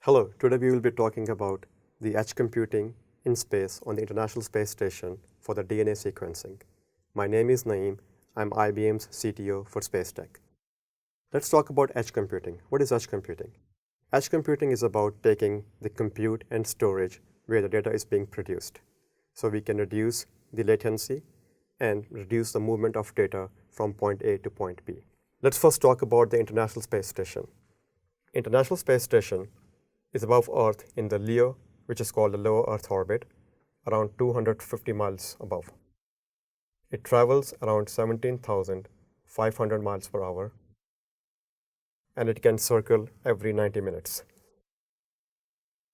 Hello, today we will be talking about the edge computing in space on the International Space Station for the DNA sequencing. My name is Naeem. I'm IBM's CTO for Space Tech. Let's talk about edge computing. What is edge computing? Edge computing is about taking the compute and storage where the data is being produced. So we can reduce the latency and reduce the movement of data from point A to point B. Let's first talk about the International Space Station. International Space Station is above Earth in the LEO, which is called the low Earth orbit, around 250 miles above. It travels around 17,500 miles per hour, and it can circle every 90 minutes.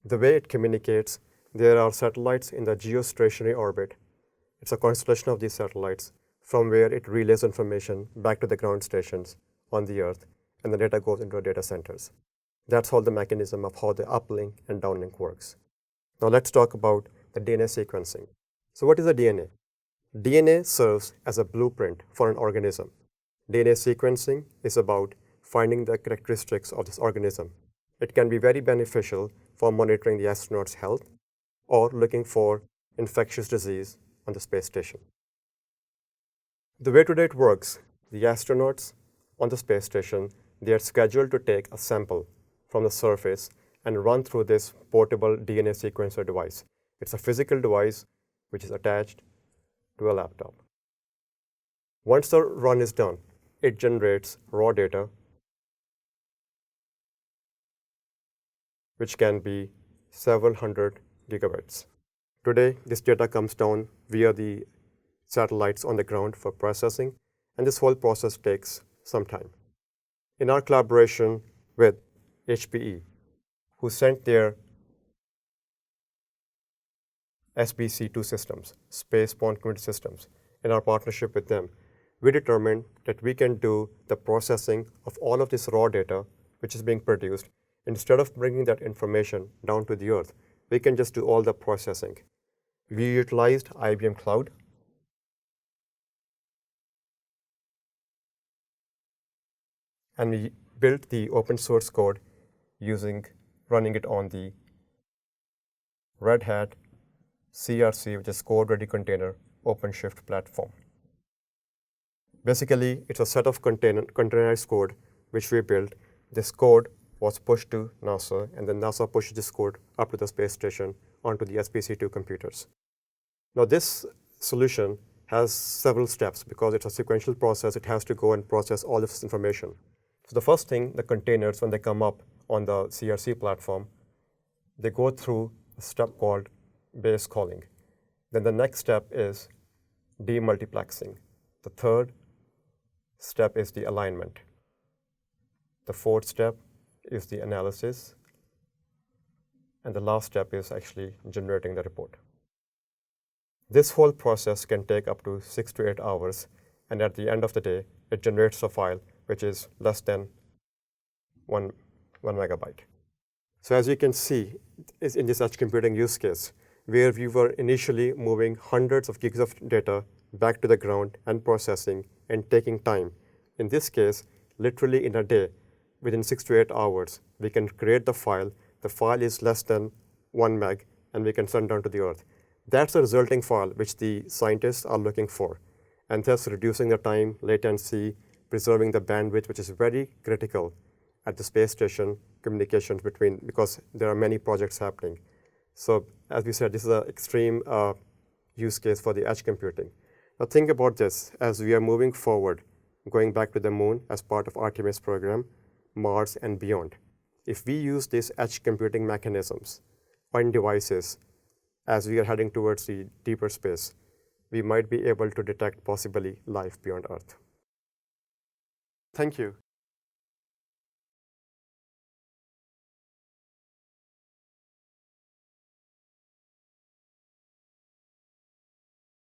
The way it communicates, there are satellites in the geostationary orbit. It's a constellation of these satellites from where it relays information back to the ground stations on the Earth, and the data goes into our data centers. That's all the mechanism of how the uplink and downlink works. Now let's talk about the DNA sequencing. So what is the DNA? DNA serves as a blueprint for an organism. DNA sequencing is about finding the characteristics of this organism. It can be very beneficial for monitoring the astronaut's health or looking for infectious disease on the space station. The way today it works, the astronauts on the space station, they are scheduled to take a sample from the surface and run through this portable DNA sequencer device. It's a physical device which is attached to a laptop. Once the run is done, it generates raw data, which can be several hundred gigabytes. Today, this data comes down via the satellites on the ground for processing, and this whole process takes some time. In our collaboration with HPE, who sent their SBC2 systems, space-borne computer systems, in our partnership with them, we determined that we can do the processing of all of this raw data which is being produced. Instead of bringing that information down to the Earth, we can just do all the processing. We utilized IBM Cloud. And we built the open source code running it on the Red Hat CRC, which is Code Ready Container OpenShift platform. Basically, it's a set of containerized code which we built. This code was pushed to NASA, and then NASA pushed this code up to the space station onto the SPC2 computers. Now, this solution has several steps because it's a sequential process. It has to go and process all of this information. So the first thing, the containers, when they come up on the CRC platform, they go through a step called base calling. Then the next step is demultiplexing. The third step is the alignment. The fourth step is the analysis. And the last step is actually generating the report. This whole process can take up to 6 to 8 hours, and at the end of the day, it generates a file which is less than one megabyte. So as you can see, is in this edge computing use case, where we were initially moving hundreds of gigs of data back to the ground and processing and taking time. In this case, literally in a day, within 6 to 8 hours, we can create the file. The file is less than 1 meg, and we can send down to the Earth. That's the resulting file which the scientists are looking for, and thus reducing the time, latency, preserving the bandwidth, which is very critical at the space station communications because there are many projects happening. So as we said, this is an extreme use case for the edge computing. Now think about this as we are moving forward, going back to the moon as part of Artemis program, Mars and beyond. If we use these edge computing mechanisms on devices as we are heading towards the deeper space, we might be able to detect possibly life beyond Earth. Thank you.